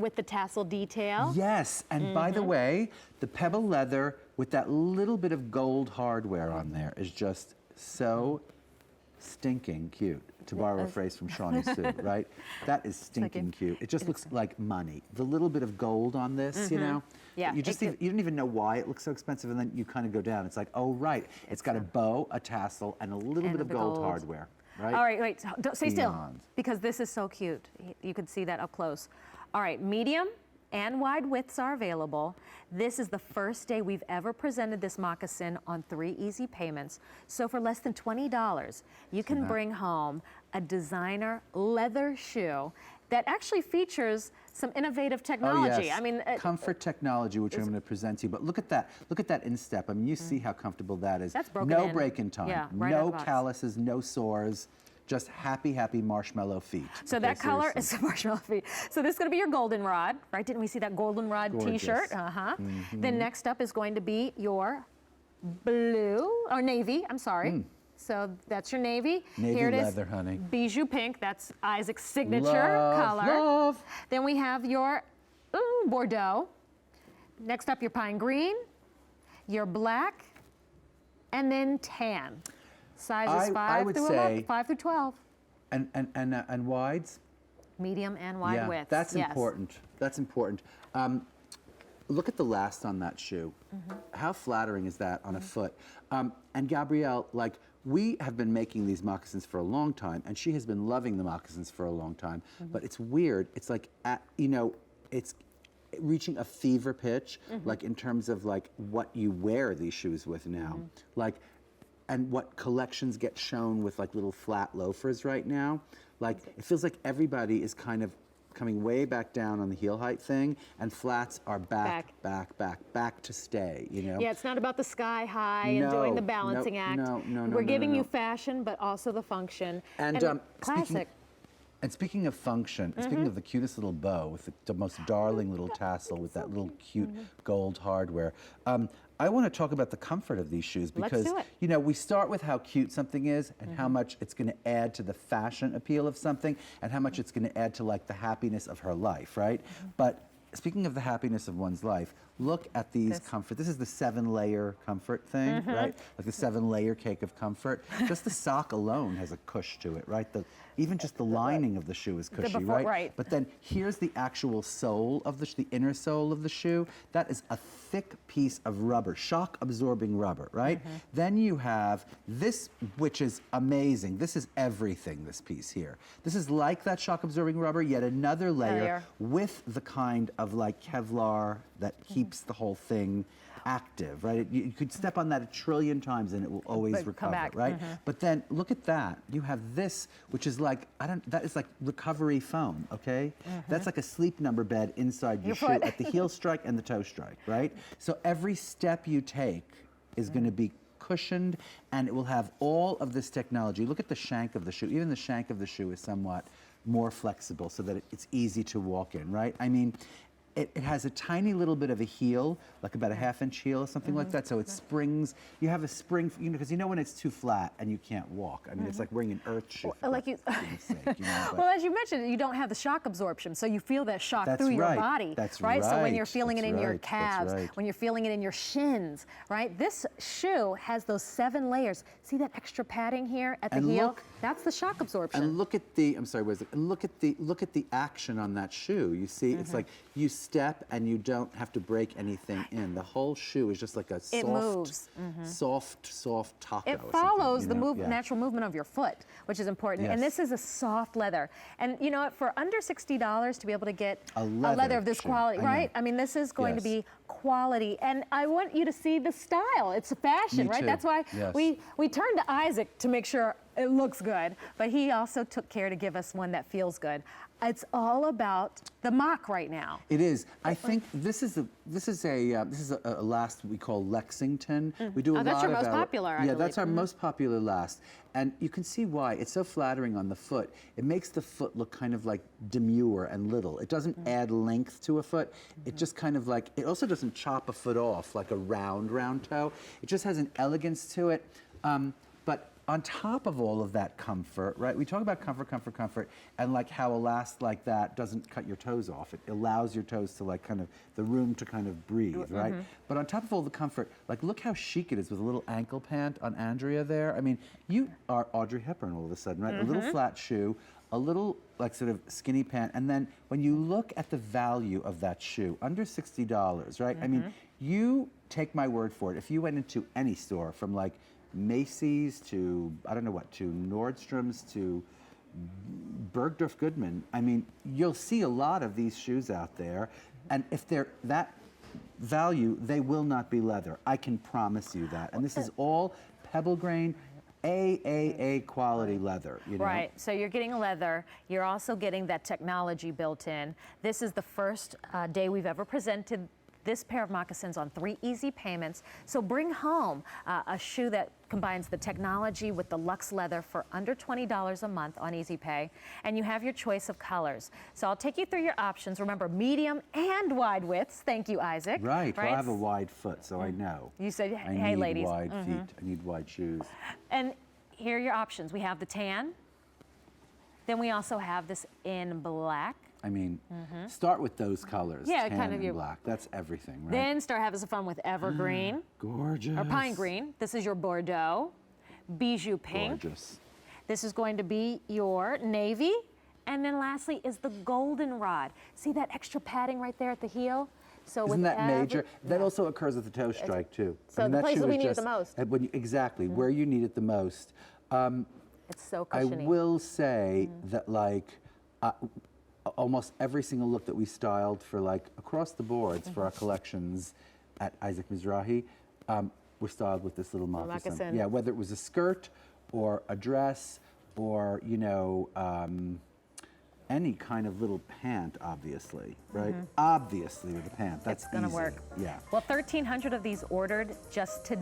with the tassel detail. Yes, and by the way, the Pebble leather with that little bit of gold hardware on there is just so stinking cute, to borrow a phrase from Shawnee Sue, right? That is stinking cute. It just looks like money. The little bit of gold on this, you know? Yeah. You don't even know why it looks so expensive, and then you kind of go down. It's like, oh, right. It's got a bow, a tassel, and a little bit of gold hardware, right? All right, wait, don't stay still, because this is so cute. You can see that up close. All right, medium and wide widths are available. This is the first day we've ever presented this moccasin on 3 easy payments. So for less than $20, you can bring home a designer leather shoe that actually features some innovative technology. Oh, yes. I mean, comfort technology, which I'm going to present to you. But look at that. Look at that instep. I mean, you see how comfortable that is. That's broken no in. break in time. Yeah, right no calluses, no sores. Just happy, happy marshmallow feet. So that color is marshmallow feet. So this is going to be your goldenrod, right? Didn't we see that goldenrod T-shirt? Then next up is going to be your blue, or navy, I'm sorry. So that's your navy. Navy Here it is. leather, honey. Bijou pink, that's Isaac's signature color. Love. Then we have your Bordeaux. Next up, your pine green, your black, and then tan. Sizes 5 through 12. And wides? Medium and wide width. That's important. That's important. Look at the last on that shoe. How flattering is that on a foot? And Gabrielle, like, we have been making these moccasins for a long time, and she has been loving the moccasins for a long time. But it's weird. It's like, you know, it's reaching a fever pitch, like in terms of like what you wear these shoes with now. Like, and what collections get shown with like little flat loafers right now. Like, it feels like everybody is kind of coming way back down on the heel height thing, and flats are back to stay, you know? Yeah, it's not about the sky high and doing the balancing act. We're giving you fashion, but also the function. And classic. And speaking of function, speaking of the cutest little bow with the most darling little tassel with that little cute gold hardware, I want to talk about the comfort of these shoes because, you know, we start with how cute something is and how much it's going to add to the fashion appeal of something and how much it's going to add to like the happiness of her life, right? But speaking of the happiness of one's life, look at these comfort. This is the 7-layer comfort thing, right? Like the 7-layer cake of comfort. Just the sock alone has a cush to it, right? Even just the lining of the shoe is cushy, right? But then here's the actual sole of the inner sole of the shoe. That is a thick piece of rubber, shock-absorbing rubber, right? Then you have this, which is amazing. This is everything, this piece here. This is like that shock-absorbing rubber, yet another layer with the kind of like Kevlar that keeps the whole thing active, right? You could step on that 1 trillion times and it will always recover, right? But then look at that. You have this, which is like, that is like recovery foam, okay? That's like a sleep number bed inside your shoe at the heel strike and the toe strike, right? So every step you take is going to be cushioned and it will have all of this technology. Look at the shank of the shoe. Even the shank of the shoe is somewhat more flexible so that it's easy to walk in, right? I mean, it has a tiny little bit of a heel, like about a half-inch heel or something like that, so it springs. You have a spring, you know, because you know when it's too flat and you can't walk. I mean, it's like wearing an earth shoe. Like you, sake, you know, well, as you mentioned, you don't have the shock absorption, so you feel that shock through your body. That's right. So when you're feeling it in your calves, when you're feeling it in your shins, right? This shoe has those 7 layers. See that extra padding here at the heel? That's the shock absorption. And look at the, I'm sorry, what is it? And look at the action on that shoe. You see, it's like you step and you don't have to break anything in. The whole shoe is just like a soft taco. It follows the natural movement of your foot, which is important. And this is a soft leather. And you know what? For under $60 to be able to get a leather of this quality, right? I mean, this is going to be quality. And I want you to see the style. It's a fashion, right? That's why we turned to Isaac to make sure it looks good, but he also took care to give us one that feels good. It's all about the mock right now. It is. I think this is a last we call Lexington. We do a lot of that's your most popular, I believe. that's our most popular last. And you can see why. It's so flattering on the foot. It makes the foot look kind of like demure and little. It doesn't add length to a foot. It just kind of like, it also doesn't chop a foot off like a round toe. It just has an elegance to it. But on top of all of that comfort, right? We talk about comfort, comfort, comfort, and like how a last like that doesn't cut your toes off. It allows your toes to like kind of, the room to kind of breathe, right? But on top of all the comfort, like look how chic it is with a little ankle pant on Andrea there. I mean, you are Audrey Hepburn all of a sudden, right? A little flat shoe, a little like sort of skinny pant, and then when you look at the value of that shoe, under $60, right? I mean, you take my word for it. If you went into any store from like Macy's to, I don't know what, to Nordstrom's to Bergdorf Goodman, I mean, you'll see a lot of these shoes out there, and if they're that value, they will not be leather. I can promise you that. And this is all pebble grain, AAA quality leather, you know? Right, so you're getting leather, you're also getting that technology built in. This is the first day we've ever presented this pair of moccasins on 3 easy payments. So bring home a shoe that combines the technology with the luxe leather for under $20 a month on Easy Pay, and you have your choice of colors. So I'll take you through your options. Remember, medium and wide widths. Thank you, Isaac. Right, well, I have a wide foot, so I know. You said, I hey, need ladies. wide feet, I need wide shoes. And here are your options. We have the tan. Then we also have this in black. I mean, start with those colors, Yeah, tan kind of and your- black. That's everything, right? Then start having some fun with evergreen. Gorgeous. Or pine green. This is your Bordeaux. Bijou pink. Gorgeous. This is going to be your navy. And then lastly is the goldenrod. See that extra padding right there at the heel? So Isn't with that major? That also occurs with the toe strike, too. So the that place shoe that we is need it just- the most. when you- exactly, where you need it the most. It's so I cushiony. will say that, like, almost every single look that we styled for, like, across the boards for our collections at Isaac Mizrahi, were styled with this little moccasin. moccasin. Yeah, whether it was a skirt or a dress or, you know, any kind of little pant, obviously, right? Obviously with a pant. That's It's gonna easy. work. Yeah. Well, 1,300 of these ordered just today.